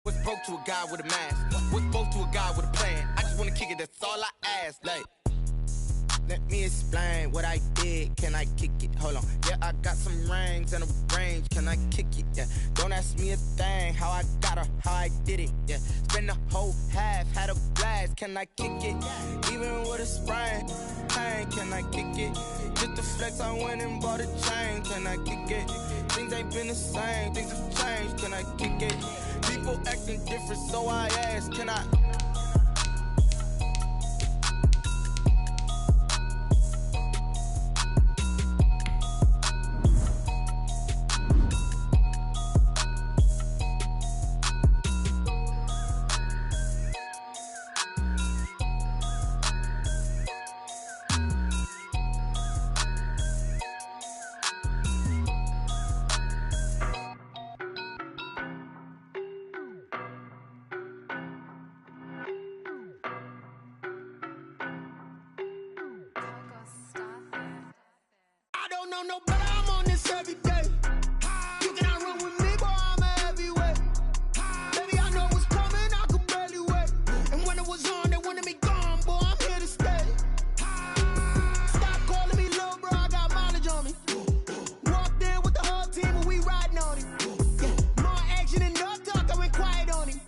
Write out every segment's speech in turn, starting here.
What's broke to a guy with a mask? What's broke to a guy with a plan? I just wanna kick it, that's all I ask. Like, let me explain what I did. Can I kick it? Hold on. Yeah, I got some rings and a range. Can I kick it? Yeah. Don't ask me a thing. How I got her, how I did it. Yeah. Spend the whole half, had a blast. Can I kick it? Even with a sprain. Pain, can I kick it? Just to flex, I went and bought a chain. Can I kick it? Things ain't been the same. Things have changed. Can I kick it? People acting different, so I ask. Can I? No, no, but I'm on this every day. You cannot run with me, boy, I'm a heavyweight. Baby, I know what's coming, I could barely wait. And when it was on, they wanted me gone, boy, I'm here to stay. Stop calling me little bro, I got mileage on me. Walked in with the whole team and we riding on him. Yeah, more action and no talk, I went quiet on him.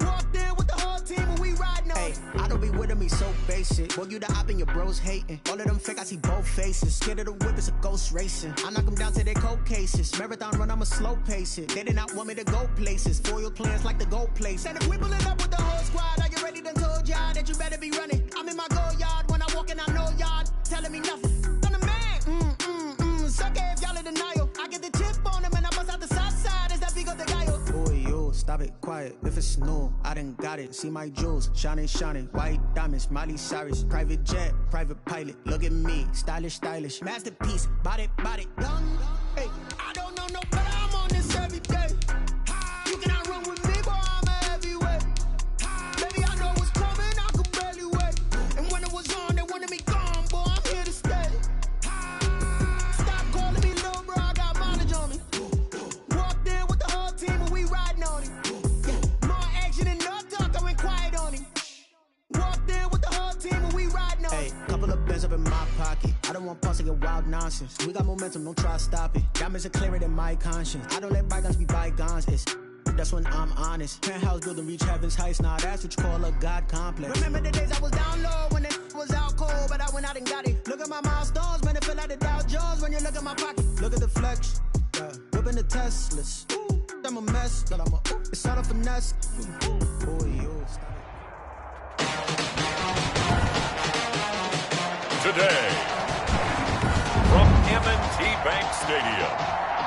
Walked in with the whole team and we riding on him. I don't be with him, he's so basic. Boy, you the op and your bros hating. All of them fake, I see both faces. Scared of the whip, it's a ghost racing. I knock them down to their cold cases. Marathon run, I'ma slow pace it. They did not want me to go places. Foil plans like the gold place. And if we pulling up with the whole squad, are you ready? Done told y'all that you better be running. I'm in my go yard when I walk in, I know y'all telling me nothing. I'm the man, suck it if y'all in denial. I get the chip on them and I bust out the south side. Is that big of the guy? Boy, yo, stop it, quiet. If it's new, I done got it. See my jewels, shining, shining. White diamonds, Miley Cyrus. Private jet, private pilot. Look at me, stylish, stylish. Masterpiece, body, young. Hey, I don't know no better, I'm on this every day. You cannot run with me, boy, I'm a heavyweight. Baby, I know what's coming, I could barely wait. And when it was on, they wanted me gone, boy, I'm here to stay. Stop calling me little bro, I got mileage on me. Walked in with the whole team and we riding on him. Yeah, more action and no talk, I went quiet on him. Walked in with the whole team and we riding on him. Couple of bands up in my pocket. I don't want pulse to get wild nonsense. We got momentum, don't try to stop it. Diamonds are clearer than my conscience. I don't let bygones be bygones. That's when I'm honest. Penthouse building, reach heaven's heights. Now that's what you call a God complex. Remember the days I was down low when it was out cold, but I went out and got it. Look at my milestones, man, it feel like the Dow Jones when you look at my pocket. Look at the flex, yeah. Whipping the Teslas. Ooh, I'm a mess, but I'm a, it's all a finesse. Boy, yo, stop it. Today, from M&T Bank Stadium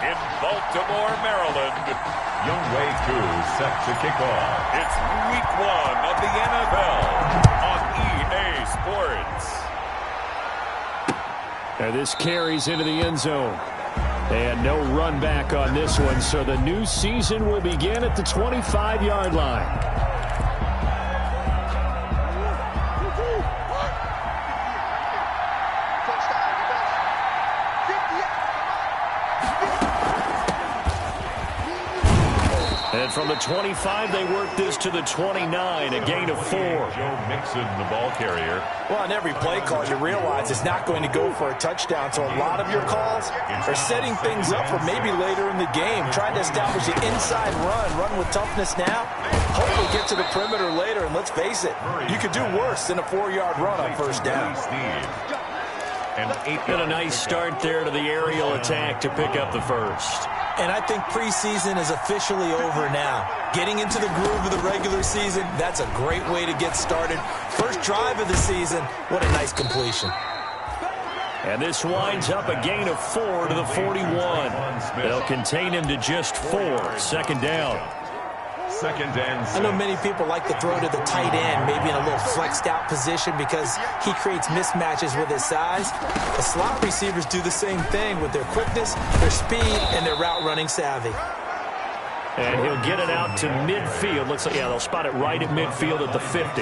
in Baltimore, Maryland, Young Way 2 set to kick off. it's Week 1 of the NFL on EA Sports. And this carries into the end zone. And no run back on this one, so the new season will begin at the 25-yard line. And from the 25, they work this to the 29, a gain of 4. Joe Mixon, the ball carrier. Well, on every play call, you realize it's not going to go for a touchdown. So a lot of your calls are setting things up for maybe later in the game, trying to establish the inside run with toughness now. Hopefully get to the perimeter later, and let's face it, you could do worse than a 4-yard run on first down. And a nice start there to the aerial attack to pick up the first. And I think preseason is officially over now. Getting into the groove of the regular season, that's a great way to get started. First drive of the season, what a nice completion. And this winds up a gain of 4 to the 41. They'll contain him to just 4. Second down. Second and 6. I know many people like to throw to the tight end, maybe in a little flexed out position because he creates mismatches with his size. The slot receivers do the same thing with their quickness, their speed, and their route running savvy. And he'll get it out to midfield. Looks like, yeah, they'll spot it right at midfield at the 50.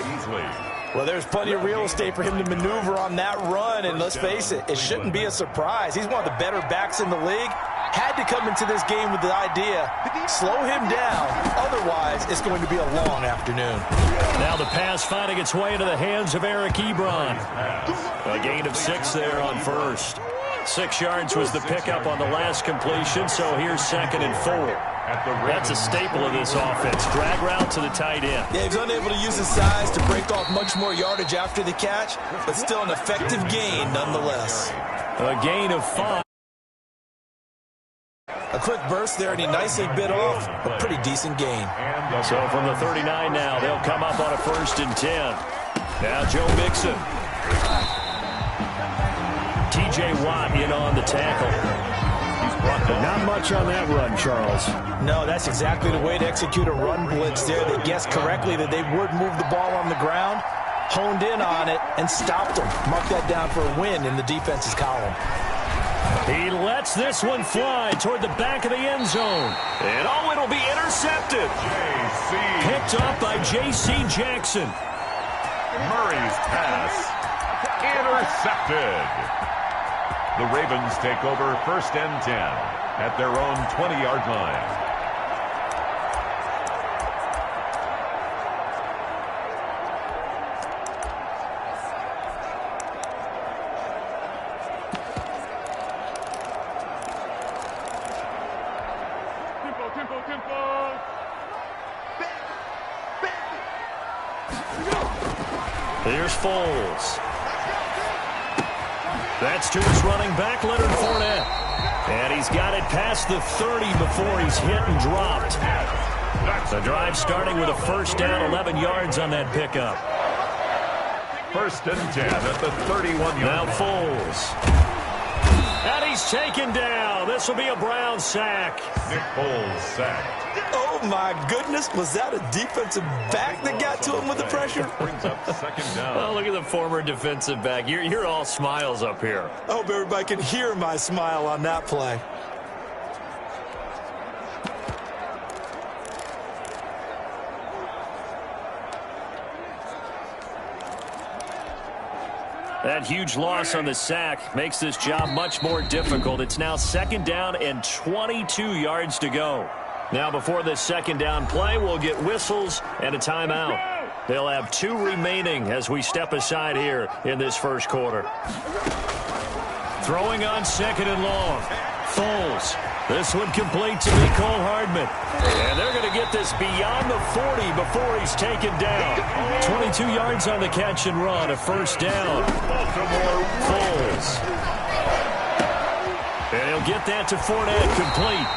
Well, there's plenty of real estate for him to maneuver on that run, and let's face it, it shouldn't be a surprise. He's one of the better backs in the league. Had to come into this game with the idea, slow him down, otherwise it's going to be a long afternoon. Now the pass finding its way into the hands of Eric Ebron. A gain of 6 there on first. 6 yards was the pickup on the last completion, so here's 2nd and 4. That's a staple of this offense. Drag route to the tight end. Yeah, he was unable to use his size to break off much more yardage after the catch, but still an effective gain nonetheless. A gain of 5. A quick burst there, and he nicely bit off a pretty decent gain. So from the 39 now, they'll come up on a 1st and 10. Now Joe Mixon. T.J. Watt in on the tackle. Not much on that run, Charles. No, that's exactly the way to execute a run blitz there. They guessed correctly that they would move the ball on the ground, honed in on it, and stopped them. Mark that down for a win in the defense's column. He lets this one fly toward the back of the end zone. And oh, it'll be intercepted. Picked up by J.C. Jackson. Murray's pass intercepted. The Ravens take over 1st and 10 at their own 20-yard line. Here's Foles. That's to his running back, Leonard Fournette. And he's got it past the 30 before he's hit and dropped. The drive starting with a 1st down, 11 yards on that pickup. 1st and 10 at the 31-yard line. Now Foles. And he's taken down. This will be a Brown sack. Nick Foles sacked. Oh, my goodness. Was that a defensive back that got to him with the pressure? Brings up 2nd down. Oh, look at the former defensive back. You're all smiles up here. I hope everybody can hear my smile on that play. That huge loss on the sack makes this job much more difficult. It's now 2nd down and 22 yards to go. Now before this 2nd down play, we'll get whistles and a timeout. They'll have 2 remaining as we step aside here in this 1st quarter. Throwing on 2nd and long. Foles. This one complete to Mecole Hardman. And they're going to get this beyond the 40 before he's taken down. 22 yards on the catch and run, a 1st down. Foles. And he'll get that to Fournette, complete.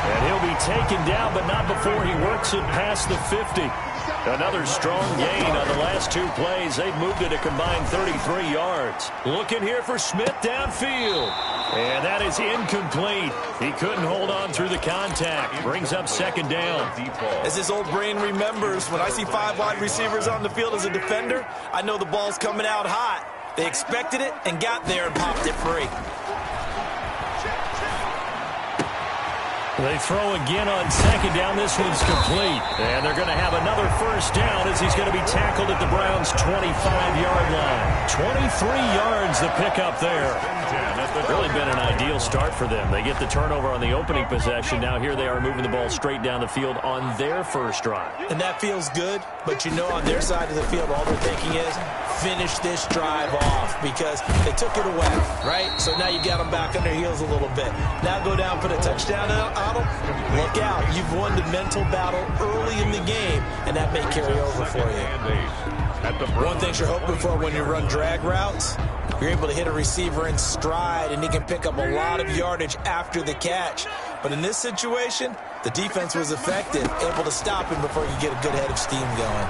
And he'll be taken down, but not before he works it past the 50. Another strong gain on the last 2 plays. They've moved it a combined 33 yards. Looking here for Smith downfield. And that is incomplete. He couldn't hold on through the contact. Brings up 2nd down. As his old brain remembers, when I see 5 wide receivers on the field as a defender, I know the ball's coming out hot. They expected it and got there and popped it free. They throw again on 2nd down. This one's complete. And they're going to have another 1st down as he's going to be tackled at the Browns' 25-yard line. 23 yards the pickup there. Really been an ideal start for them. They get the turnover on the opening possession. Now here they are moving the ball straight down the field on their 1st drive. And that feels good, but you know on their side of the field all they're thinking is finish this drive off because they took it away, right? So now you got them back on their heels a little bit. Now go down for the touchdown, Otto. Look out. You've won the mental battle early in the game, and that may carry over for you. One thing you're hoping for when you run drag routes, you're able to hit a receiver in stride, and he can pick up a lot of yardage after the catch. But in this situation, the defense was effective, able to stop him before you get a good head of steam going.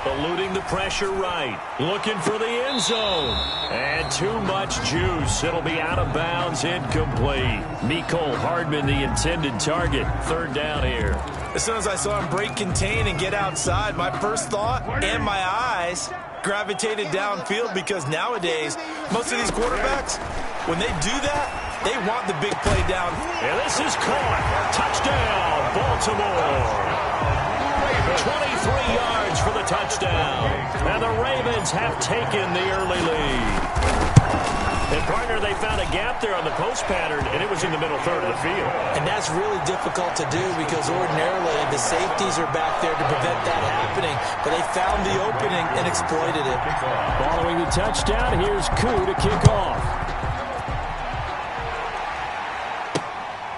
Eluding the pressure right. Looking for the end zone. And too much juice. It'll be out of bounds, incomplete. Mecole Hardman, the intended target. 3rd down here. As soon as I saw him break contain and get outside, my first thought and my eyes gravitated downfield because nowadays, most of these quarterbacks, when they do that, they want the big play down. And this is caught. Touchdown, Baltimore. 23 yards for the touchdown. And the Ravens have taken the early lead. And, partner, they found a gap there on the post pattern, and it was in the middle third of the field. And that's really difficult to do because ordinarily the safeties are back there to prevent that happening. But they found the opening and exploited it. Following the touchdown, here's Koo to kick off.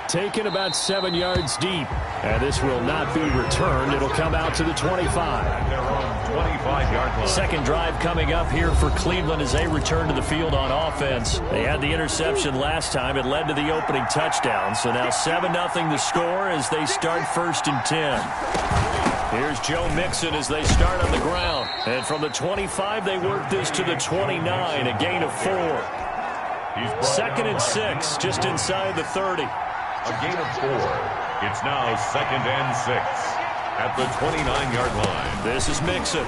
Taken about 7 yards deep. And this will not be returned. It'll come out to the 25. At their own 25-yard line. Second drive coming up here for Cleveland as they return to the field on offense. They had the interception last time. It led to the opening touchdown. So now 7-0 the score as they start 1st and 10. Here's Joe Mixon as they start on the ground. And from the 25, they work this to the 29, a gain of 4. 2nd and 6, just inside the 30. A gain of 4. It's now 2nd and 6 at the 29-yard line. This is Mixon.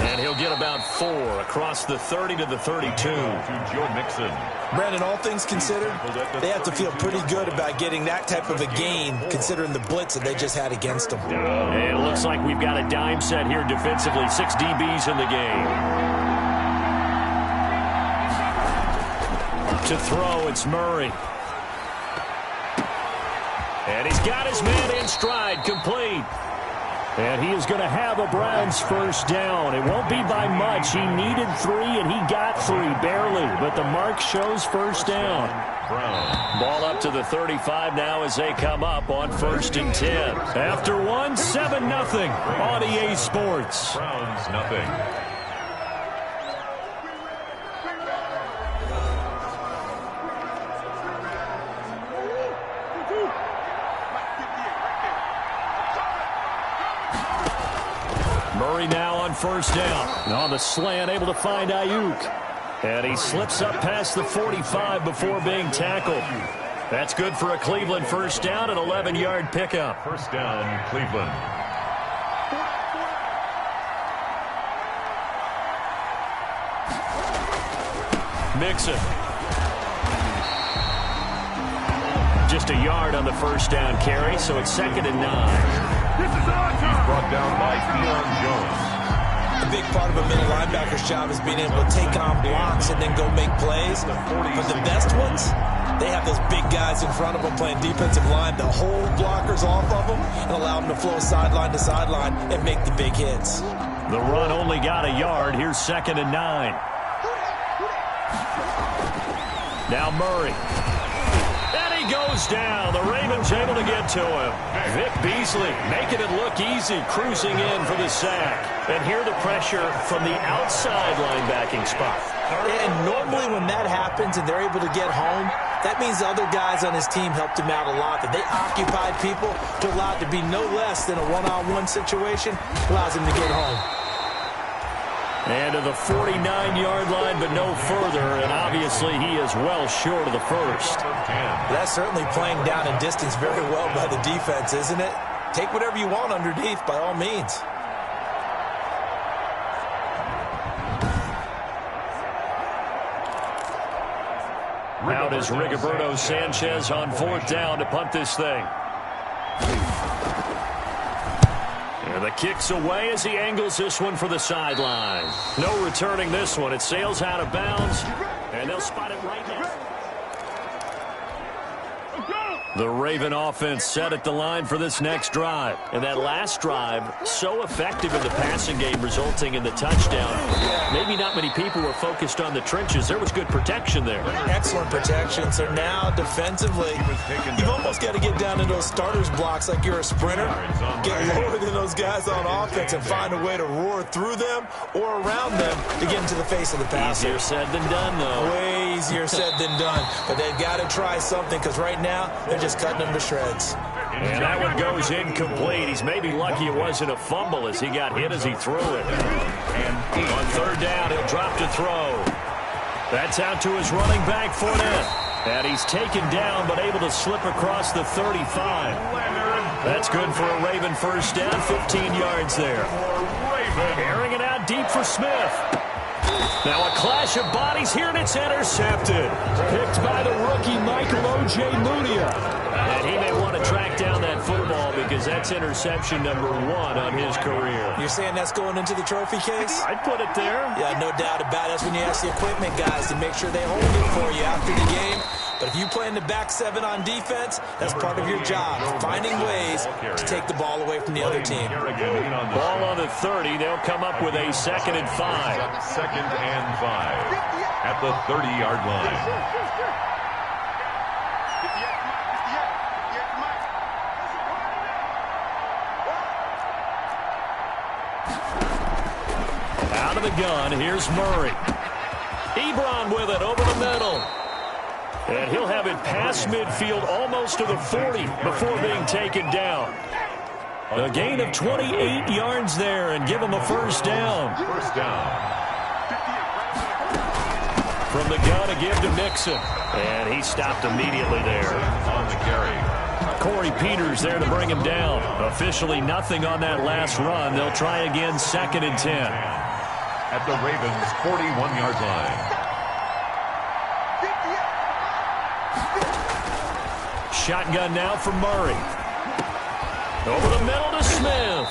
And he'll get about 4 across the 30 to the 32. To Joe Mixon. Brandon, all things considered, they have to feel pretty good about getting that type of a gain considering the blitz that they just had against them. And it looks like we've got a dime set here defensively. 6 DBs in the game. To throw, it's Murray. And he's got his man in stride, complete. And he is going to have a Browns first down. It won't be by much. He needed 3, and he got 3, barely. But the mark shows first down. Ball up to the 35 now as they come up on 1st and 10. After 1, 7-0 on EA Sports. Browns nothing. Murray now on 1st down. On the slant, able to find Ayuk. And he slips up past the 45 before being tackled. That's good for a Cleveland first down, an 11-yard pickup. First down, Cleveland. Mixon. Just a yard on the first down carry, so it's 2nd and 9. He's brought down by Deion Jones. A big part of a middle linebacker's job is being able to take on blocks and then go make plays. But the best ones, they have those big guys in front of them playing defensive line to hold blockers off of them and allow them to flow sideline to sideline and make the big hits. The run only got a yard. Here's 2nd and 9. Now Murray. Goes down. The Ravens able to get to him. Vic Beasley making it look easy, cruising in for the sack. And here the pressure from the outside linebacking spot. And normally when that happens and they're able to get home, that means the other guys on his team helped him out a lot. That they occupied people to allow it to be no less than a one-on-one situation, allows him to get home. And to the 49-yard line, but no further. And obviously he is well short of the first. That's certainly playing down in distance very well by the defense, isn't it? Take whatever you want underneath, by all means. Out is Rigoberto Sanchez on 4th down to punt this thing. And the kick's away as he angles this one for the sideline. No returning this one. It sails out of bounds, and they'll spot it right now. The Raven offense set at the line for this next drive. And that last drive, so effective in the passing game, resulting in the touchdown. Maybe not many people were focused on the trenches. There was good protection there. Excellent protection. So now, defensively, you've almost got to get down into those starters blocks like you're a sprinter. Get lower than those guys on offense and find a way to roar through them or around them to get into the face of the passer. Easier said than done, though. Way easier said than done. But they've got to try something because right now, they're just cutting them to shreds. And that one goes incomplete. He's maybe lucky it wasn't a fumble as he got hit as he threw it. And on 3rd down, he'll drop to throw. That's out to his running back, Fournette. And he's taken down but able to slip across the 35. That's good for a Raven first down, 15 yards there. Airing it out deep for Smith. Now a clash of bodies here, and it's intercepted. Picked by the rookie, Michael O.J. Mudia. And he may want to track down that football because that's interception number 1 on his career. You're saying that's going into the trophy case? I'd put it there. Yeah, no doubt about it. That's when you ask the equipment guys to make sure they hold it for you after the game. But if you play in the back 7 on defense, that's part of your job, finding ways to take the ball away from the other team. Ball on the 30. They'll come up with a 2nd and 5. 2nd and 5 at the 30-yard line. Out of the gun, here's Murray. Ebron with it over the middle. And he'll have it past midfield almost to the 40 before being taken down. A gain of 28 yards there and give him a first down. First down. From the gun, a give to Mixon. And he stopped immediately there. On the carry. Corey Peters there to bring him down. Officially nothing on that last run. They'll try again 2nd and 10. At the Ravens' 41-yard line. Shotgun now for Murray. Over the middle to Smith.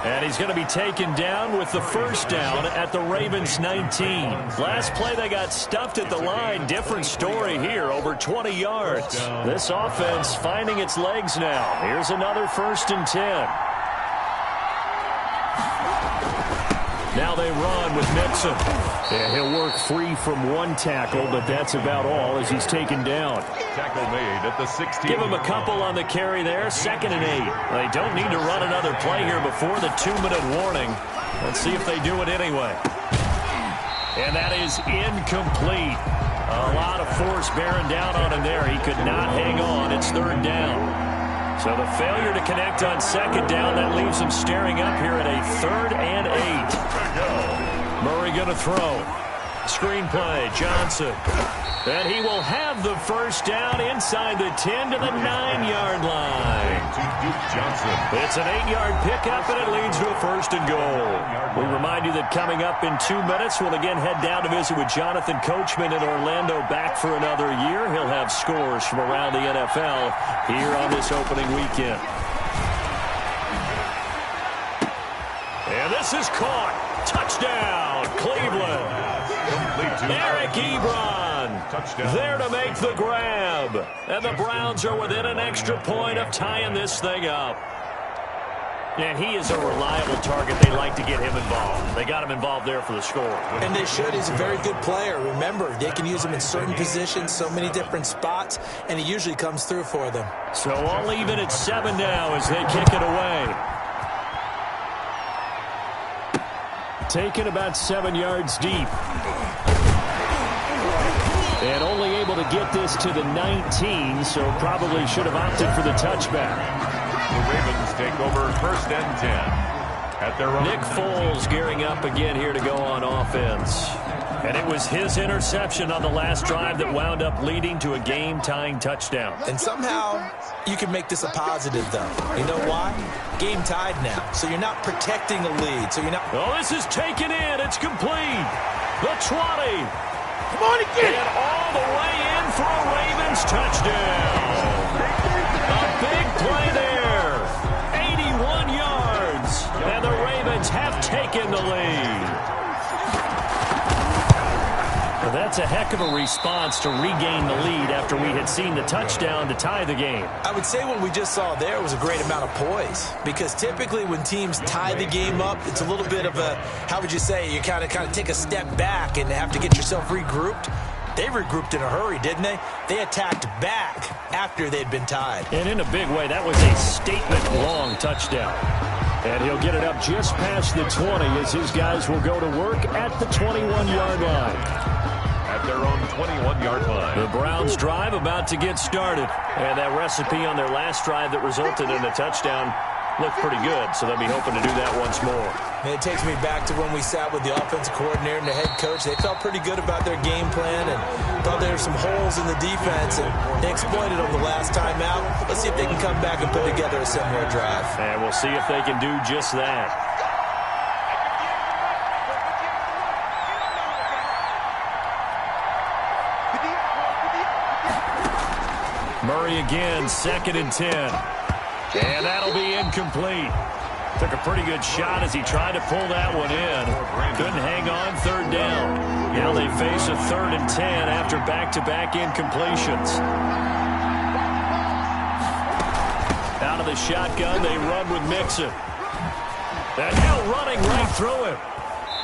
And he's going to be taken down with the first down at the Ravens 19. Last play they got stuffed at the line. Different story here, over 20 yards. This offense finding its legs now. Here's another 1st and 10. Now they run with Mixon. And he'll work free from 1 tackle, but that's about all as he's taken down. Tackle made at the 16. Give him a couple on the carry there. 2nd and 8. They don't need to run another play here before the 2-minute warning. Let's see if they do it anyway. And that is incomplete. A lot of force bearing down on him there. He could not hang on. It's 3rd down. So the failure to connect on 2nd down, that leaves him staring up here at a 3rd and 8. Murray going to throw. Screen play, Johnson. And he will have the first down inside the 10 to the 9-yard line. It's an 8-yard pickup, and it leads to a 1st and goal. We remind you that coming up in 2 minutes, we'll again head down to visit with Jonathan Coachman in Orlando, back for another year. He'll have scores from around the NFL here on this opening weekend. And this is caught. Touchdown, Cleveland. Eric Ebron there to make the grab. And the Browns are within an extra point of tying this thing up. And he is a reliable target. They like to get him involved. They got him involved there for the score. And they should. He's a very good player. Remember, they can use him in certain positions, so many different spots, and he usually comes through for them. So all even at 7 now as they kick it away. Taken about 7 yards deep. And only able to get this to the 19, so probably should have opted for the touchback. The Ravens take over 1st and 10. At their own. Nick Foles gearing up again here to go on offense. And it was his interception on the last drive that wound up leading to a game-tying touchdown. And somehow you can make this a positive, though. You know why? Game tied now. So you're not protecting a lead. So you're not. Oh, this is taken in. It's complete. The 20. Come on again. And all the way in for a Ravens touchdown. A big play there. 81 yards. And the Ravens have taken the lead. Well, that's a heck of a response to regain the lead after we had seen the touchdown to tie the game. I would say what we just saw there was a great amount of poise, because typically when teams tie the game up, it's a little bit of a, how would you say, you kind of take a step back and have to get yourself regrouped. They regrouped in a hurry, didn't they? They attacked back after they'd been tied. And in a big way, that was a statement-long touchdown. And he'll get it up just past the 20 as his guys will go to work at the 21-yard line. At their own 21-yard line. The Browns drive about to get started. And that recipe on their last drive that resulted in a touchdown looked pretty good, so they'll be hoping to do that once more. And it takes me back to when we sat with the offensive coordinator and the head coach. They felt pretty good about their game plan and thought there were some holes in the defense, and they exploited them the last time out. Let's see if they can come back and put together a similar drive. And we'll see if they can do just that. Murray again, 2nd and 10. And that'll be incomplete. Took a pretty good shot as he tried to pull that one in. Couldn't hang on, 3rd down. Now they face a 3rd and 10 after back-to-back incompletions. Out of the shotgun, they run with Mixon. And now running right through him.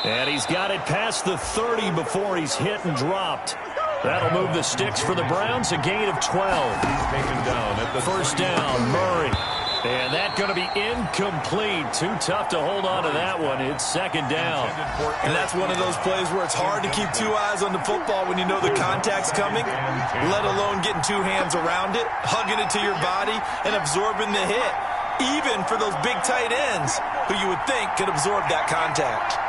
And he's got it past the 30 before he's hit and dropped. That'll move the sticks for the Browns, a gain of 12. He's taken down at the 1st down, Murray. And that's going to be incomplete. Too tough to hold on to that one. It's 2nd down. And that's one of those plays where it's hard to keep 2 eyes on the football when you know the contact's coming, let alone getting 2 hands around it, hugging it to your body, and absorbing the hit, even for those big tight ends who you would think could absorb that contact.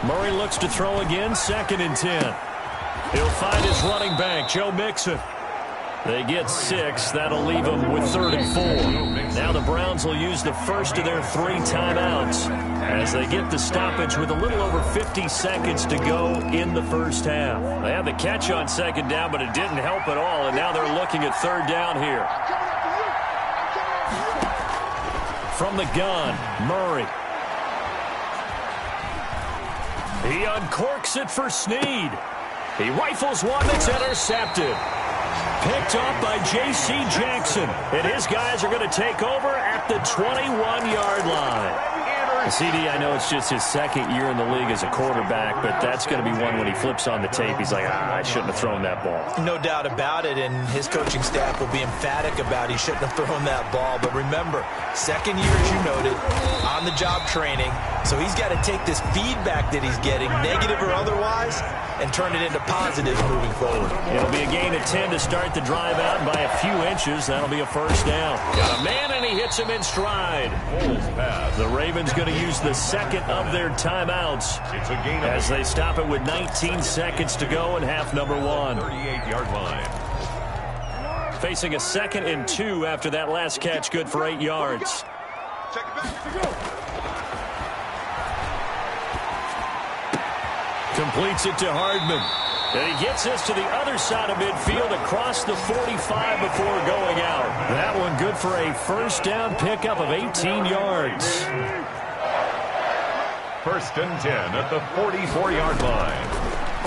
Murray looks to throw again, 2nd and 10. He'll find his running back, Joe Mixon. They get 6. That'll leave them with 3rd and 4. Now the Browns will use the first of their 3 timeouts as they get the stoppage with a little over 50 seconds to go in the first half. They had the catch on 2nd down, but it didn't help at all, and now they're looking at 3rd down here. From the gun, Murray. He uncorks it for Snead. He rifles one that's intercepted. Picked up by J.C. Jackson. And his guys are going to take over at the 21-yard line. CD, I know it's just his 2nd year in the league as a quarterback, but that's going to be one when he flips on the tape. He's like, I shouldn't have thrown that ball. No doubt about it, and his coaching staff will be emphatic about he shouldn't have thrown that ball. But remember, 2nd year, as you noted, on-the-job training. So he's got to take this feedback that he's getting, negative or otherwise, and turn it into positives moving forward. It'll be a gain of 10 to start the drive out by a few inches. That'll be a 1st down. Got a man, and he hits him in stride. The Ravens going to use the 2nd of their timeouts as they stop it with 19 seconds to go in half number 1. 38-yard line. Facing a 2nd and 2 after that last catch, good for 8 yards. Completes it to Hardman. And he gets this to the other side of midfield across the 45 before going out. That one good for a 1st down pickup of 18 yards. 1st and 10 at the 44-yard line.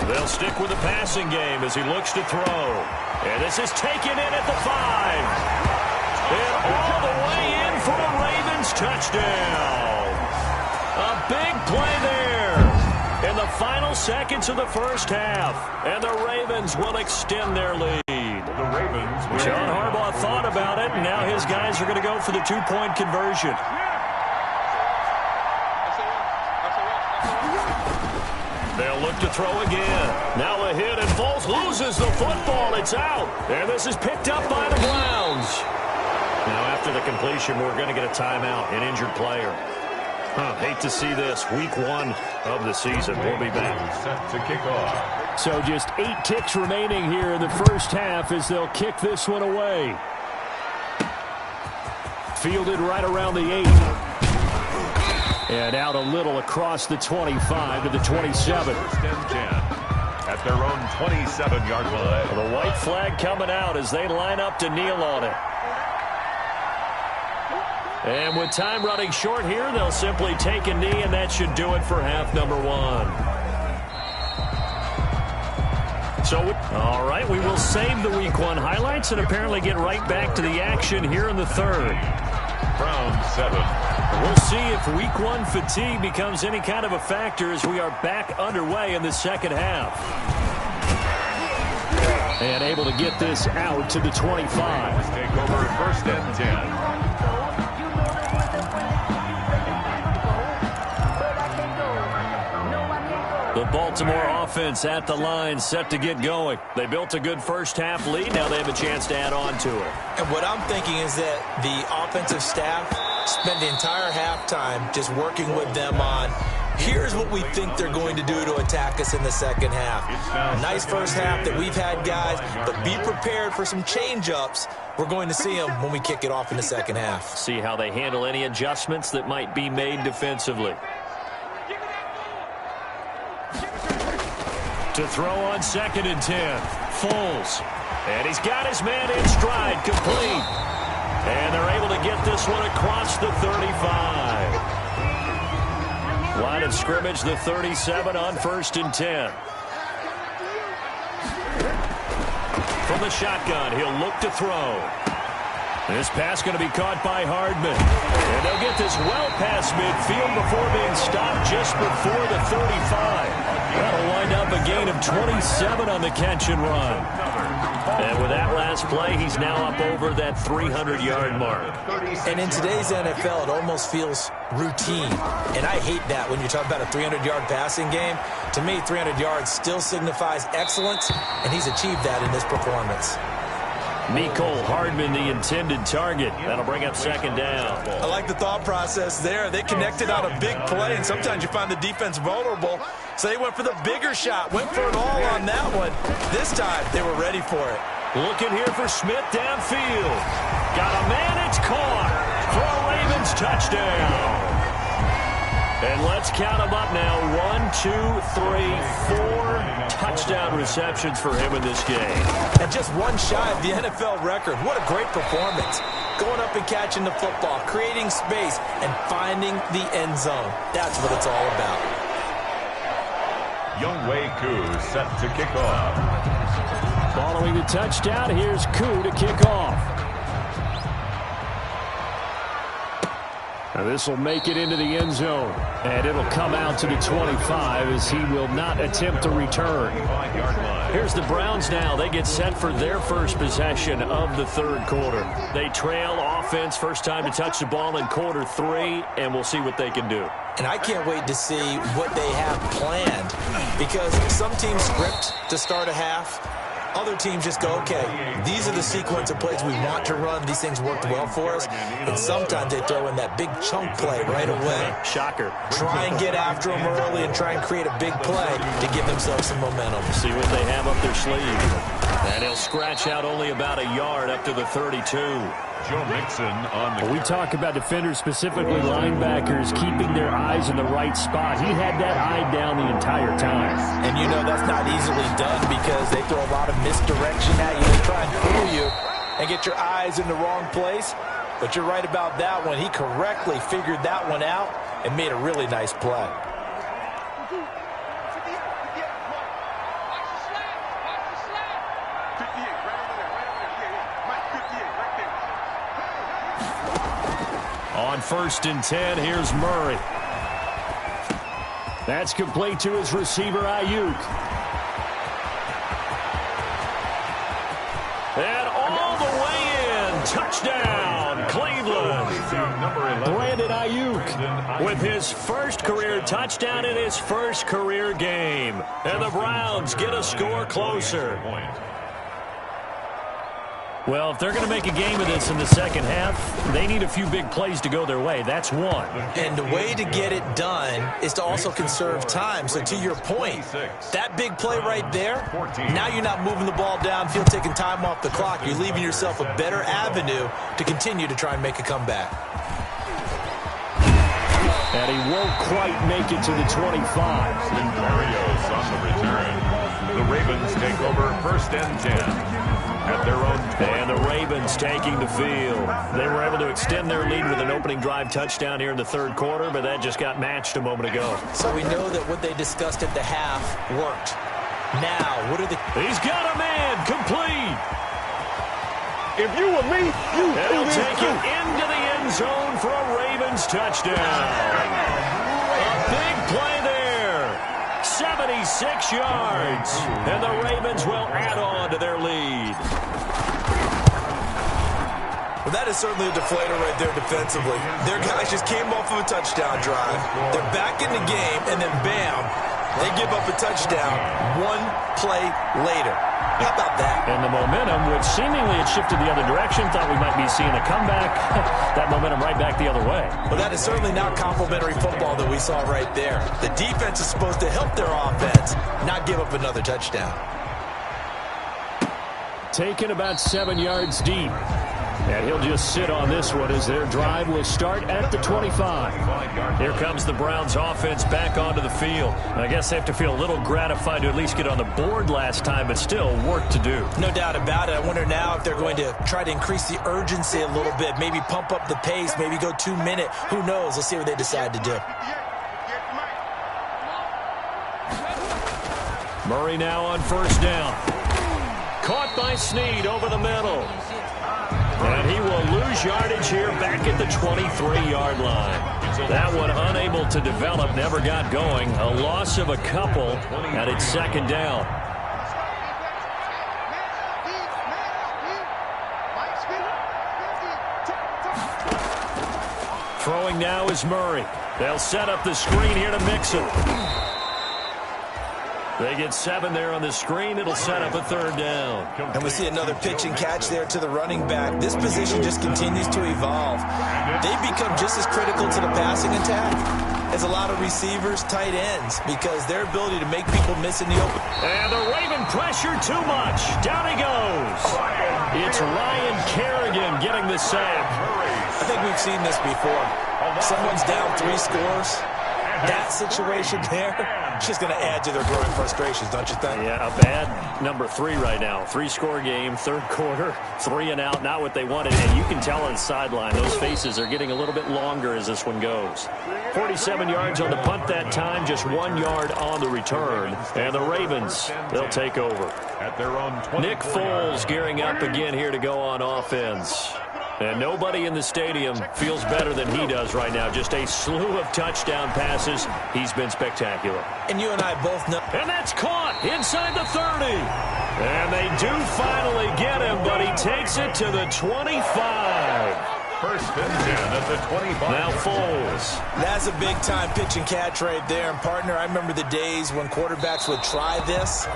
They'll stick with the passing game as he looks to throw. And this is taken in at the 5. And all the way in for a Ravens touchdown. A big play there in the final seconds of the first half. And the Ravens will extend their lead. The Ravens. John Harbaugh thought about it, and now his guys are going to go for the 2-point conversion. They'll look to throw again. Now a hit, and Foles loses the football. It's out. And this is picked up by the Browns. Now after the completion, we're going to get a timeout, an injured player. Hate to see this. Week 1 of the season. We'll be back. Set to kick off. So just 8 ticks remaining here in the first half as they'll kick this one away. Fielded right around the 8. And out a little across the 25 to the 27. 1st and 10 at their own 27-yard line. The white flag coming out as they line up to kneel on it. And with time running short here, they'll simply take a knee, and that should do it for half number 1. So, all right, we will save the Week 1 highlights and apparently get right back to the action here in the 3rd. Round 7. We'll see if Week 1 fatigue becomes any kind of a factor as we are back underway in the second half. And able to get this out to the 25. Let's take over 1st and 10. The Baltimore offense at the line, set to get going. They built a good first half lead. Now they have a chance to add on to it. And what I'm thinking is that the offensive staff spent the entire halftime just working with them on, here's what we think they're going to do to attack us in the second half. Nice first half that we've had, guys, but be prepared for some change-ups. We're going to see them when we kick it off in the second half. See how they handle any adjustments that might be made defensively. To throw on 2nd and 10. Foles. And he's got his man in stride, complete. And they're able to get this one across the 35. Line of scrimmage, the 37 on 1st and 10. From the shotgun, he'll look to throw. This pass going to be caught by Hardman. And they'll get this well past midfield before being stopped just before the 35. That'll wind up a gain of 27 on the catch and run. And with that last play, he's now up over that 300-yard mark. And in today's NFL, it almost feels routine. And I hate that when you talk about a 300-yard passing game. To me, 300 yards still signifies excellence, and he's achieved that in this performance. Mecole Hardman, the intended target. That'll bring up 2nd down. I like the thought process there. They connected on a big play, and sometimes you find the defense vulnerable. So they went for the bigger shot, went for it all on that one. This time, they were ready for it. Looking here for Smith downfield. Got a man, it's caught. For a Ravens touchdown. And let's count them up now. 1, 2, 3, 4 touchdown receptions for him in this game. And just one shy of the NFL record. What a great performance. Going up and catching the football, creating space, and finding the end zone. That's what it's all about. Younghoe Koo set to kick off. Following the touchdown, here's Koo to kick off. Now this will make it into the end zone, and it'll come out to the 25 as he will not attempt to return. Here's the Browns now. They get set for their first possession of the 3rd quarter. They trail offense, first time to touch the ball in quarter 3, and we'll see what they can do. And I can't wait to see what they have planned, because some teams script to start a half. Other teams just go, okay, these are the sequence of plays we want to run. These things worked well for us. And sometimes they throw in that big chunk play right away. Shocker. Try and get after them early and try and create a big play to give themselves some momentum. See what they have up their sleeve. And he'll scratch out only about a yard up to the 32. Joe Mixon on the We talk about defenders, specifically linebackers, keeping their eyes in the right spot. He had that eye down the entire time. And you know that's not easily done because they throw a lot of misdirection at you. They try and fool you and get your eyes in the wrong place. But you're right about that one. He correctly figured that one out and made a really nice play. On 1st and 10, here's Murray. That's complete to his receiver, Ayuk. And all the way in. Touchdown, Cleveland. Brandon Ayuk with his first career touchdown in his first career game. And the Browns get a score closer. Well, if they're going to make a game of this in the second half, they need a few big plays to go their way. That's one. And the way to get it done is to also conserve time. So to your point, that big play right there, now you're not moving the ball downfield, taking time off the clock. You're leaving yourself a better avenue to continue to try and make a comeback. And he won't quite make it to the 25. Barrios on the return. The Ravens take over 1st and 10. At their own. And the Ravens taking the field. They were able to extend their lead with an opening drive touchdown here in the 3rd quarter, but that just got matched a moment ago. So we know that what they discussed at the half worked. Now, what are the... He's got a man, complete. If you were me, They'll take it into the end zone for a Ravens touchdown. A big play there. 76 yards. And the Ravens will add on to their lead. Well, that is certainly a deflator right there defensively. Their guys just came off of a touchdown drive. They're back in the game, and then bam, they give up a touchdown one play later. How about that? And the momentum, which seemingly had shifted the other direction, thought we might be seeing a comeback. That momentum right back the other way. Well, that is certainly not complimentary football that we saw right there. The defense is supposed to help their offense, not give up another touchdown. Taken about 7 yards deep. And he'll just sit on this one as their drive will start at the 25. Here comes the Browns offense back onto the field. I guess they have to feel a little gratified to at least get on the board last time, but still work to do. No doubt about it. I wonder now if they're going to try to increase the urgency a little bit, maybe pump up the pace, maybe go 2 minute. Who knows? Let's see what they decide to do. Murray now on first down. Caught by Snead over the middle. And he will lose yardage here back at the 23-yard line. That one unable to develop, never got going. A loss of a couple, and it's second down. Throwing now is Murray. They'll set up the screen here to Mixon. They get 7 there on the screen. It'll set up a third down. And we see another pitch and catch there to the running back. This position just continues to evolve. They've become just as critical to the passing attack as a lot of receivers, tight ends, because their ability to make people miss in the open. And the Raven pressure too much. Down he goes. It's Ryan Kerrigan getting the save. I think we've seen this before. Someone's down 3 scores. That situation there, just going to add to their growing frustrations, don't you think? Yeah, a bad number 3 right now. 3-score game, third quarter, 3 and out, not what they wanted. And you can tell on the sideline, those faces are getting a little bit longer as this one goes. 47 yards on the punt that time, just 1 yard on the return. And the Ravens, they'll take over. Nick Foles gearing up again here to go on offense. And nobody in the stadium feels better than he does right now. Just a slew of touchdown passes. He's been spectacular. And you and I both know. And that's caught inside the 30. And they do finally get him, but he takes it to the 25. First and 10 at the 25. Now Foles. That's a big-time pitch and catch right there. And, partner, I remember the days when quarterbacks would try this.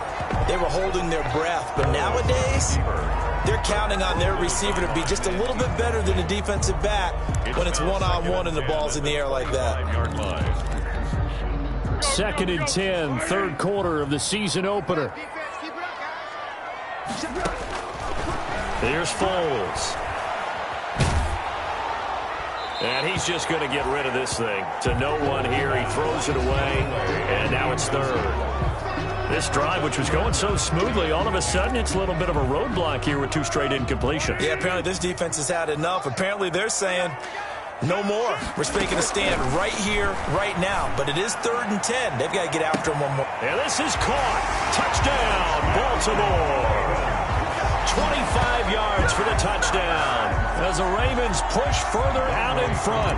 They were holding their breath. But nowadays, they're counting on their receiver to be just a little bit better than the defensive back when it's one-on-one and the ball's in the air like that. Second and 10, third quarter of the season opener. Here's Foles. And he's just going to get rid of this thing. To no one here. He throws it away. And now it's third. This drive, which was going so smoothly, all of a sudden it's a little bit of a roadblock here with 2 straight incompletions. Yeah, apparently this defense has had enough. Apparently they're saying, no more. We're making a stand right here, right now. But it is 3rd and 10. They've got to get after him one more. And this is caught. Touchdown, Baltimore. 25 yards for the touchdown as the Ravens push further out in front.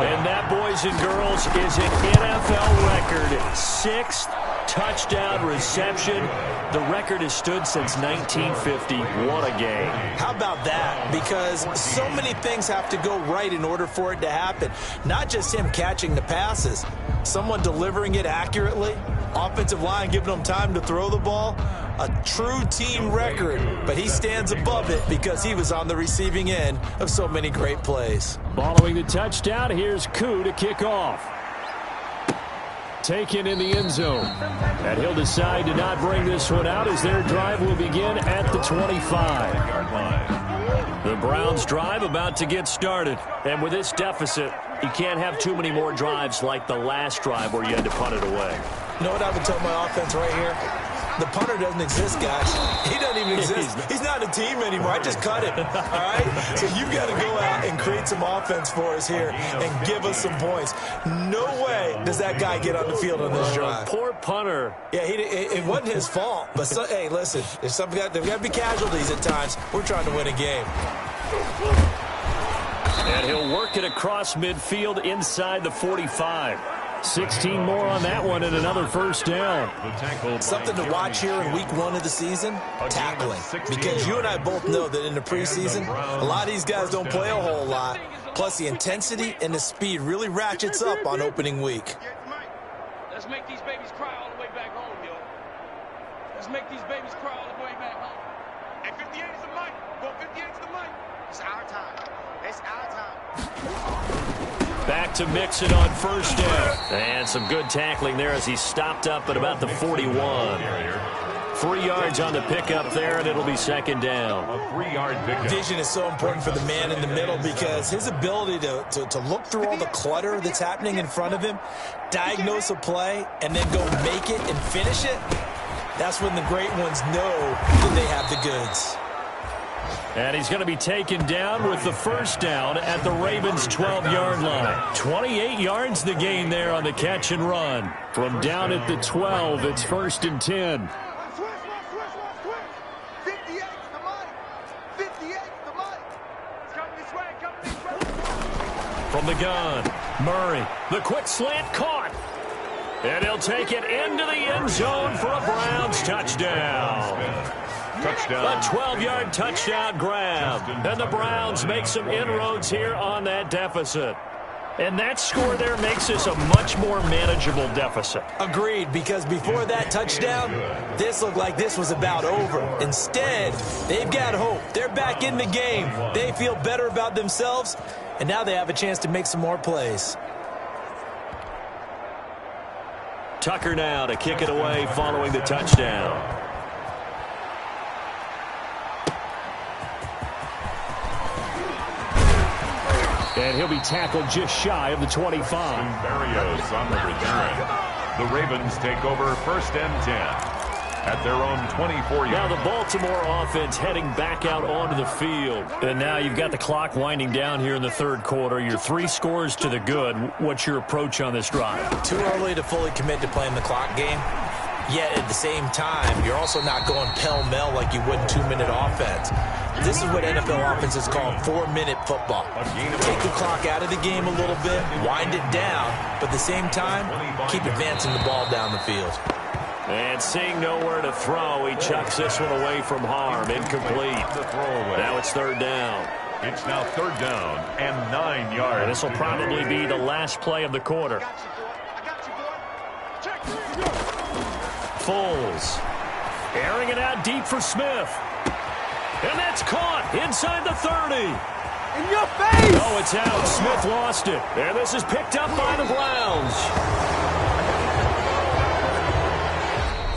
And that, boys and girls, is an NFL record. 6th touchdown reception. The record has stood since 1950. What a game. How about that? Because so many things have to go right in order for it to happen. Not just him catching the passes. Someone delivering it accurately. Offensive line giving them time to throw the ball. A true team record, but he stands above it because he was on the receiving end of so many great plays. Following the touchdown, here's Koo to kick off. Taken in the end zone. And he'll decide to not bring this one out as their drive will begin at the 25. The Browns' drive about to get started. And with this deficit, you can't have too many more drives like the last drive where you had to punt it away. You know what I would tell my offense right here? The punter doesn't exist, guys. He doesn't even exist. He's not a team anymore. I just cut him. All right? So you've got to go out and create some offense for us here and give us some points. No way does that guy get on the field on this drive. Poor punter. Yeah, it wasn't his fault. But, hey, listen, there's got to be casualties at times. We're trying to win a game. And he'll work it across midfield inside the 45. 16 more on that one and another first down. Something to watch here in week 1 of the season, tackling. Because you and I both know that in the preseason, a lot of these guys don't play a whole lot. Plus the intensity and the speed really ratchets up on opening week. Let's make these babies cry all the way back home, yo. Let's make these babies cry all the way back home. And 58 is the mic. Go 58 to the mic. It's our time. It's our time. Back to Mixon on first down. And some good tackling there as he stopped up at about the 41. 3 yards on the pickup there, and it'll be second down. A 3-yard pickup. Vision is so important for the man in the middle because his ability to look through all the clutter that's happening in front of him, diagnose a play, and then go make it and finish it, that's when the great ones know that they have the goods. And he's going to be taken down with the first down at the Ravens' 12-yard line. 28 yards the gain there on the catch and run. From down at the 12, it's 1st and 10. 58 the money. 58 the money. It's coming this way, coming this way. From the gun, Murray, the quick slant caught. And he'll take it into the end zone for a Browns touchdown. Touchdown. A 12-yard touchdown grab. And the Browns make some inroads here on that deficit. And that score there makes this a much more manageable deficit. Agreed, because before that touchdown, this looked like this was about over. Instead, they've got hope. They're back in the game. They feel better about themselves, and now they have a chance to make some more plays. Tucker now to kick it away following the touchdown. And he'll be tackled just shy of the 25. Barrios on the return. The Ravens take over 1st and 10 at their own 24-yard. Now the Baltimore offense heading back out onto the field. And now you've got the clock winding down here in the third quarter. You're 3 scores to the good. What's your approach on this drive? Too early to fully commit to playing the clock game. Yet at the same time, you're also not going pell-mell like you would in 2-minute offense. This is what NFL offenses call 4-minute football. Take the clock out of the game a little bit, wind it down, but at the same time, keep advancing the ball down the field. And seeing nowhere to throw, he chucks this one away from harm. Incomplete. Now it's 3rd down. It's now 3rd down and 9 yards. And this will probably be the last play of the quarter. Foles. Airing it out deep for Smith. And that's caught inside the 30. In your face! Oh, it's out. Smith lost it. And this is picked up by the Browns.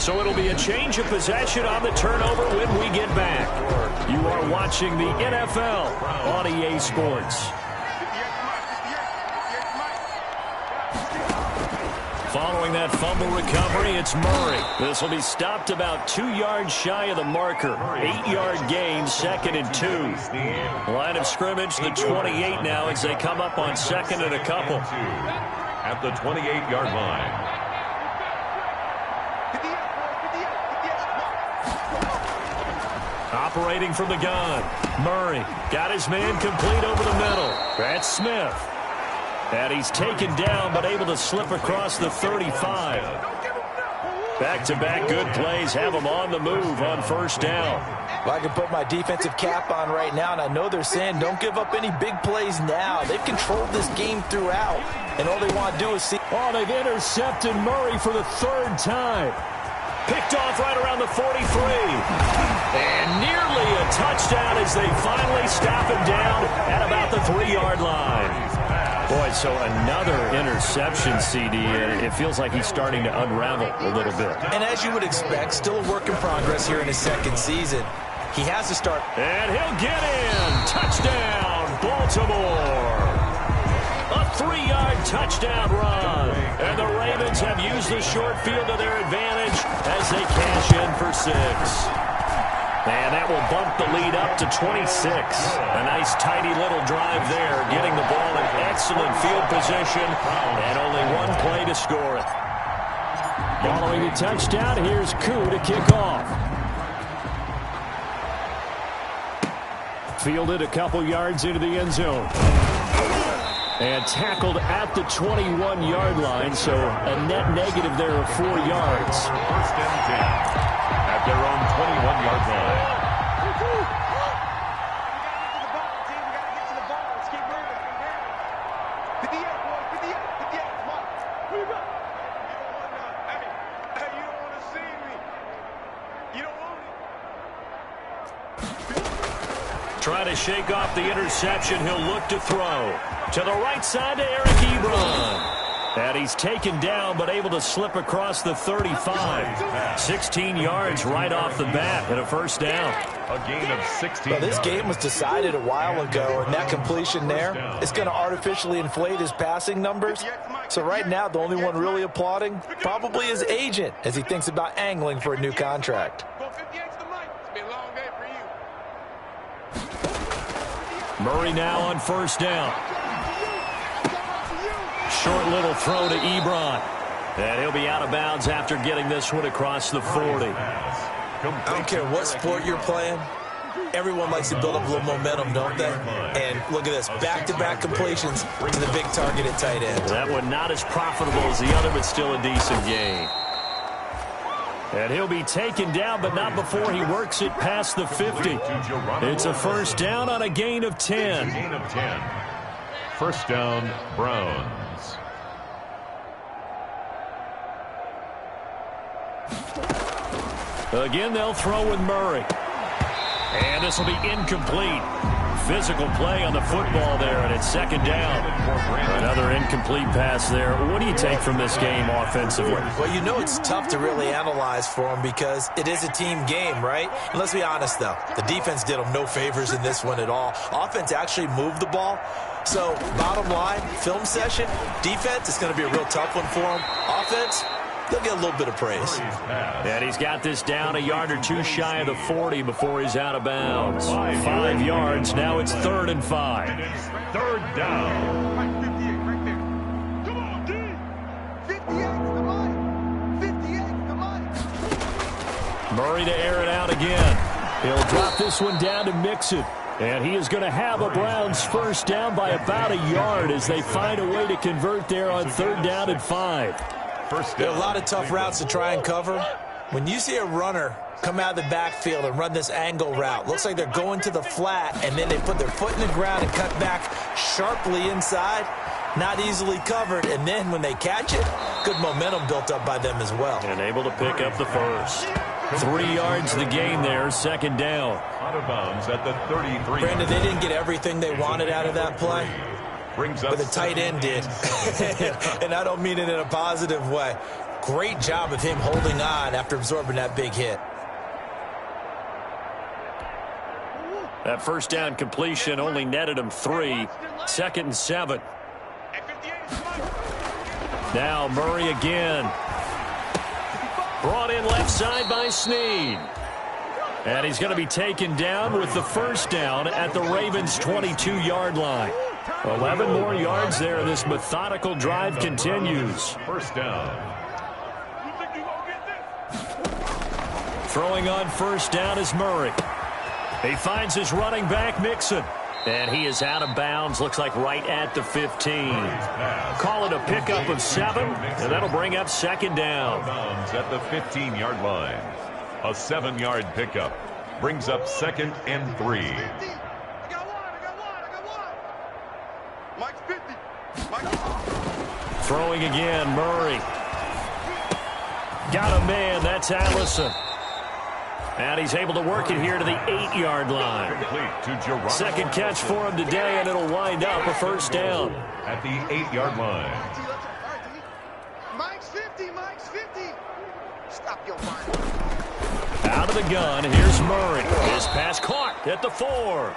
So it'll be a change of possession on the turnover when we get back. You are watching the NFL on EA Sports. Following that fumble recovery, it's Murray. This will be stopped about 2 yards shy of the marker. 8-yard gain, 2nd and 2. Line of scrimmage, the 28 now as they come up on 2nd and a couple. At the 28-yard line. Operating from the gun. Murray got his man complete over the middle. That's Smith. And he's taken down, but able to slip across the 35. Back-to-back good plays have him on the move on 1st down. Well, I can put my defensive cap on right now, and I know they're saying don't give up any big plays now. They've controlled this game throughout, and all they want to do is see. Oh, they've intercepted Murray for the 3rd time. Picked off right around the 43. And nearly a touchdown as they finally stop him down at about the 3-yard line. Boy, so another interception, CD, and it feels like he's starting to unravel a little bit. And as you would expect, still a work in progress here in his 2nd season. He has to start. And he'll get in. Touchdown, Baltimore. A 3-yard touchdown run. And the Ravens have used the short field to their advantage as they cash in for 6. And that will bump the lead up to 26. A nice, tidy little drive there, getting the ball in excellent field position, and only 1 play to score it. Following the touchdown, here's Koo to kick off. Fielded a couple yards into the end zone. And tackled at the 21-yard line, so a net negative there of 4 yards. 1st and 10. At their own 21-yard line. Trying to shake off the interception. He'll look to throw. To the right side to Eric Ebron. And he's taken down, but able to slip across the 35. 16 yards right off the bat and a first down. A gain of 16. Well, this game was decided a while ago, and that completion there is going to artificially inflate his passing numbers. So right now, the only one really applauding probably his agent as he thinks about angling for a new contract. Murray now on first down. Short little throw to Ebron. And he'll be out of bounds after getting this one across the 40. I don't care what sport you're playing. Everyone likes to build up a little momentum, don't they? And look at this, back-to-back completions to the big target at tight end. That one not as profitable as the other, but still a decent gain. And he'll be taken down, but not before he works it past the 50. It's a first down on a gain of 10. Gain of 10. First down, Browns. Again, they'll throw with Murray. And this will be incomplete. Physical play on the football there, and it's second down. Another incomplete pass there. What do you take from this game offensively? Well, you know it's tough to really analyze for them because it is a team game, right? And let's be honest, though. The defense did them no favors in this one at all. Offense actually moved the ball. So, bottom line, film session, defense, it's going to be a real tough one for them. Offense, they'll get a little bit of praise. And he's got this down a yard or two shy of the 40 before he's out of bounds. 5 yards. Now it's 3rd and 5. And it's third down. Right, 58, right there. Come on, D. 58's the money. 58's the money. Murray to air it out again. He'll drop this one down to Mixon. And he is going to have a Browns first down by about a yard as they find a way to convert there on 3rd down and 5. There are a lot of tough routes to try and cover. When you see a runner come out of the backfield and run this angle route, looks like they're going to the flat, and then they put their foot in the ground and cut back sharply inside, not easily covered, and then when they catch it, good momentum built up by them as well. And able to pick up the first. 3 yards the gain there, second down. Out of bounds at the 33. Brandon, they didn't get everything they wanted out of that play. But the tight end did. And I don't mean it in a positive way. Great job of him holding on after absorbing that big hit. That first down completion only netted him 3. 2nd and 7. Now Murray again. Brought in left side by Snead. And he's going to be taken down with the first down at the Ravens' 22-yard line. 11 more yards there. This methodical drive continues. First down. Throwing on first down is Murray. He finds his running back, Mixon. And he is out of bounds, looks like right at the 15. Call it a pickup of 7, and that'll bring up second down. Bounds at the 15-yard line. A 7-yard pickup brings up 2nd and 3. I got one. Mike's 50. Mike's Throwing again, Murray. Got a man, that's Allison. And he's able to work it here to the 8-yard line. Second catch for him today, and it'll wind up a first down. At the 8-yard line. Mike's 50. Mike's 50. Stop your mind. Out of the gun, here's Murray. His pass caught at the 4.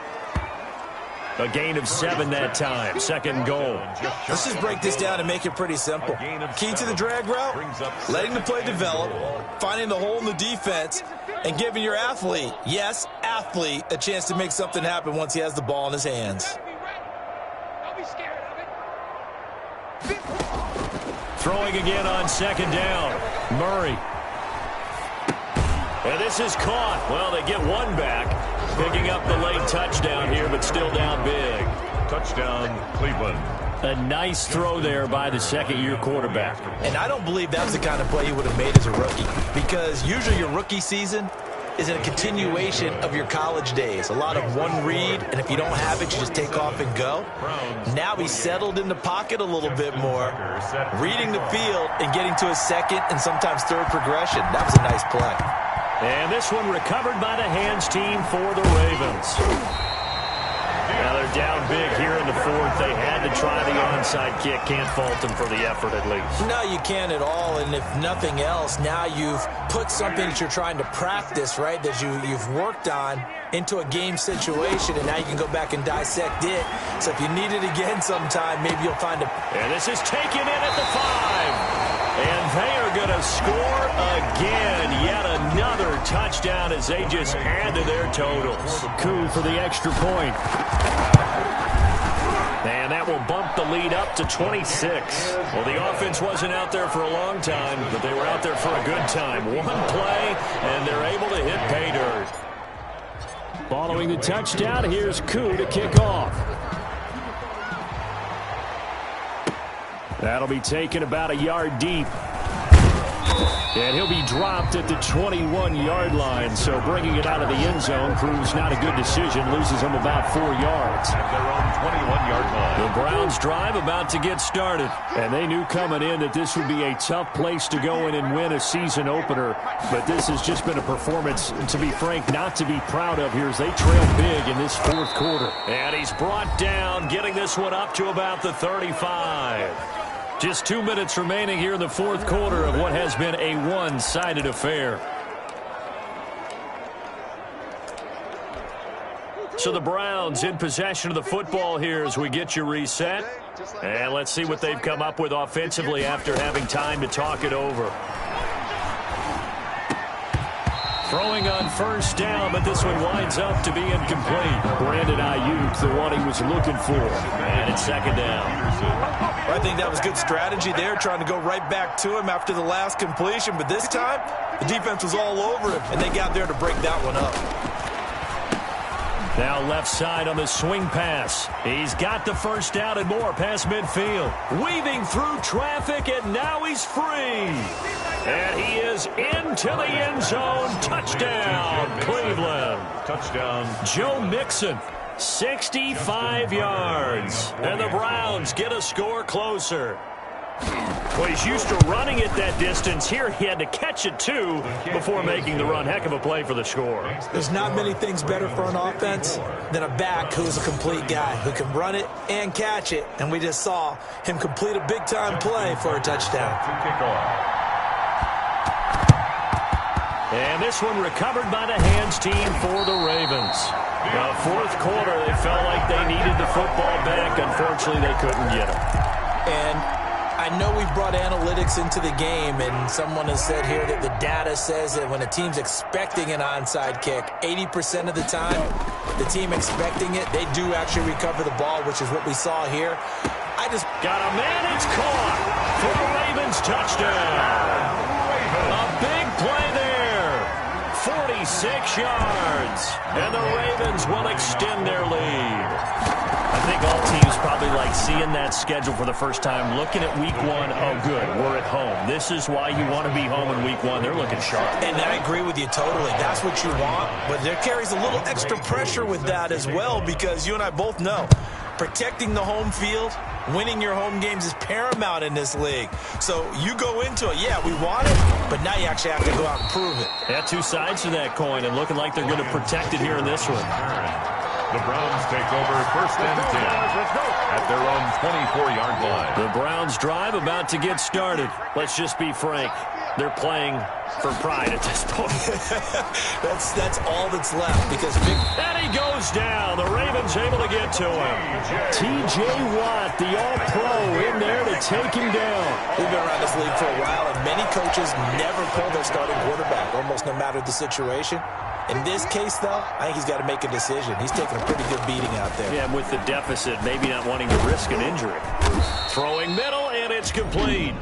A gain of 7 that time. Second goal. Let's just break this down and make it pretty simple. Key to the drag route, letting the play develop, finding the hole in the defense, and giving your athlete, yes, athlete, a chance to make something happen once he has the ball in his hands. Don't be scared of it. Throwing again on second down. Murray. And this is caught. Well, they get one back. Picking up the late touchdown here, but still down big. Touchdown, Cleveland. A nice throw there by the second-year quarterback. And I don't believe that was the kind of play he would have made as a rookie, because usually your rookie season is a continuation of your college days. A lot of one read, and if you don't have it, you just take off and go. Now he's settled in the pocket a little bit more, reading the field and getting to his second and sometimes third progression. That was a nice play. And this one recovered by the hands team for the Ravens. Now they're they're down big here in the fourth. They had to try the onside kick. Can't fault them for the effort, at least. No, you can't at all. And if nothing else, now you've put something that you're trying to practice, right, that you've worked on into a game situation, and now you can go back and dissect it. So if you need it again sometime, maybe you'll find a... And this is taken in at the 5. And they are going to score again. Yet another touchdown as they just add to their totals. Coup for the extra point. And that will bump the lead up to 26. Well, the offense wasn't out there for a long time, but they were out there for a good time. One play, and they're able to hit pay dirt. Following the touchdown, here's Coup to kick off. That'll be taken about a yard deep. And he'll be dropped at the 21-yard line. So bringing it out of the end zone proves not a good decision. Loses him about 4 yards. At their own 21-yard line. The Browns drive about to get started. And they knew coming in that this would be a tough place to go in and win a season opener. But this has just been a performance, to be frank, not to be proud of here as they trail big in this fourth quarter. And he's brought down, getting this one up to about the 35. Just 2 minutes remaining here in the fourth quarter of what has been a one-sided affair. So the Browns in possession of the football here as we get you reset. And let's see what they've come up with offensively after having time to talk it over. Throwing on first down, but this one winds up to be incomplete. Brandon Ayuk, the one he was looking for. And it's second down. I think that was good strategy there, trying to go right back to him after the last completion. But this time, the defense was all over him, and they got there to break that one up. Now left side on the swing pass. He's got the first down and more past midfield. Weaving through traffic, and now he's free. And he is into the end zone. Touchdown, Cleveland. Touchdown. Joe Mixon, 65 yards. And the Browns get a score closer. Well, he's used to running it that distance. Here he had to catch it, too, before making the run. Heck of a play for the score. There's not many things better for an offense than a back who's a complete guy, who can run it and catch it. And we just saw him complete a big-time play for a touchdown. And this one recovered by the hands team for the Ravens. Now, fourth quarter, they felt like they needed the football back. Unfortunately, they couldn't get it. And I know we've brought analytics into the game, and someone has said here that the data says that when a team's expecting an onside kick, 80% of the time, the team expecting it, they do actually recover the ball, which is what we saw here. I just got a man, it's caught for the Ravens touchdown. A big play there, 46 yards, and the Ravens will extend their lead. I think all teams probably like seeing that schedule for the first time, looking at week one. Oh, good, we're at home. This is why you want to be home in week one. They're looking sharp. And I agree with you totally. That's what you want, but there carries a little extra pressure with that as well, because you and I both know protecting the home field, winning your home games is paramount in this league. So you go into it, yeah, we want it, but now you actually have to go out and prove it. Yeah, two sides to that coin, and looking like they're going to protect it here in this one. The Browns take over first and 10 at their own 24-yard line. The Browns drive about to get started. Let's just be frank. They're playing for pride at this point. that's all that's left, because and he goes down. The Ravens able to get to him. T.J. Watt, the all-pro, in there to take him down. We've been around this league for a while, and many coaches never pull their starting quarterback, almost no matter the situation. In this case, though, I think he's got to make a decision. He's taking a pretty good beating out there. Yeah, and with the deficit, maybe not wanting to risk an injury. Throwing middle, and it's complete.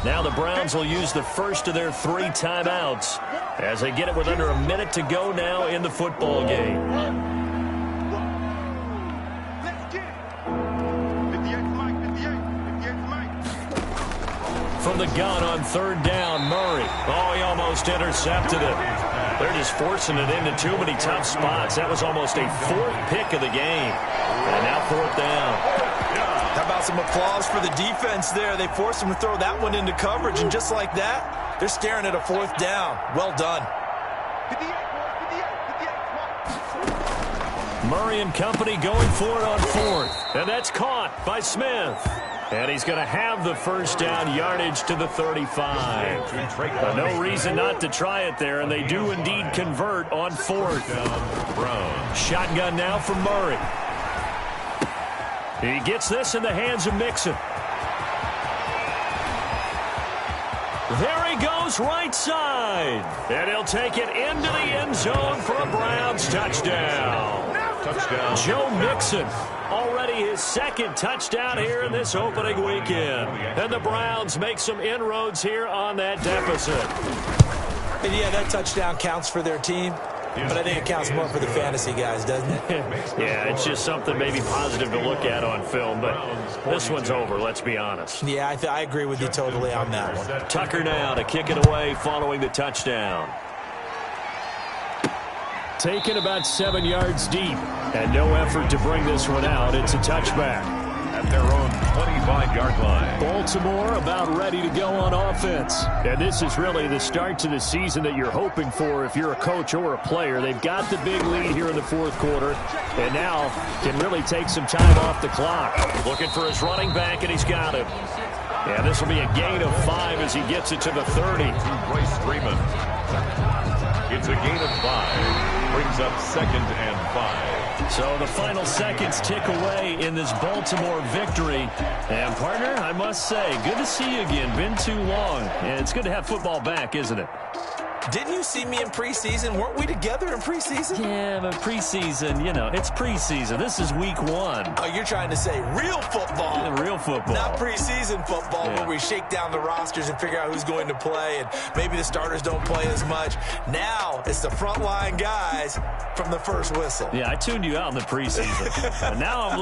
Now the Browns will use the first of their 3 timeouts as they get it with under a minute to go now in the football game. From the gun on third down, Murray. Oh, he almost intercepted it. They're just forcing it into too many tough spots. That was almost a 4th pick of the game. And now 4th down. How about some applause for the defense there? They forced him to throw that one into coverage, and just like that, they're staring at a 4th down. Well done. Murray and company going for it on fourth. And that's caught by Smith. And he's going to have the first down, yardage to the 35. No reason not to try it there, and they do indeed convert on fourth. Shotgun now from Murray. He gets this in the hands of Mixon. There he goes, right side. And he'll take it into the end zone for a Browns touchdown. Joe Mixon, already his second touchdown here in this opening weekend. And the Browns make some inroads here on that deficit. And yeah, that touchdown counts for their team. But I think it counts more for the fantasy guys, doesn't it? Yeah, it's just something maybe positive to look at on film, but this one's over, let's be honest. Yeah, I agree with you totally on that one. Tucker now to kick it away following the touchdown. Taken about 7 yards deep, and no effort to bring this one out. It's a touchback. At their own 25-yard line. Baltimore about ready to go on offense. And this is really the start to the season that you're hoping for if you're a coach or a player. They've got the big lead here in the fourth quarter, and now can really take some time off the clock. Looking for his running back, and he's got him. And this will be a gain of 5 as he gets it to the 30. Bryce Freeman. It's a gain of 5. Brings up 2nd and 5. So the final seconds tick away in this Baltimore victory. And, partner, I must say, good to see you again. Been too long. And it's good to have football back, isn't it? Didn't you see me in preseason? Weren't we together in preseason? Yeah, but preseason, you know, it's preseason. This is week 1. Oh, you're trying to say real football. Yeah, real football. Not preseason football where we shake down the rosters and figure out who's going to play, and maybe the starters don't play as much. Now it's the frontline guys from the first whistle. Yeah, I tuned you out in the preseason. And now I'm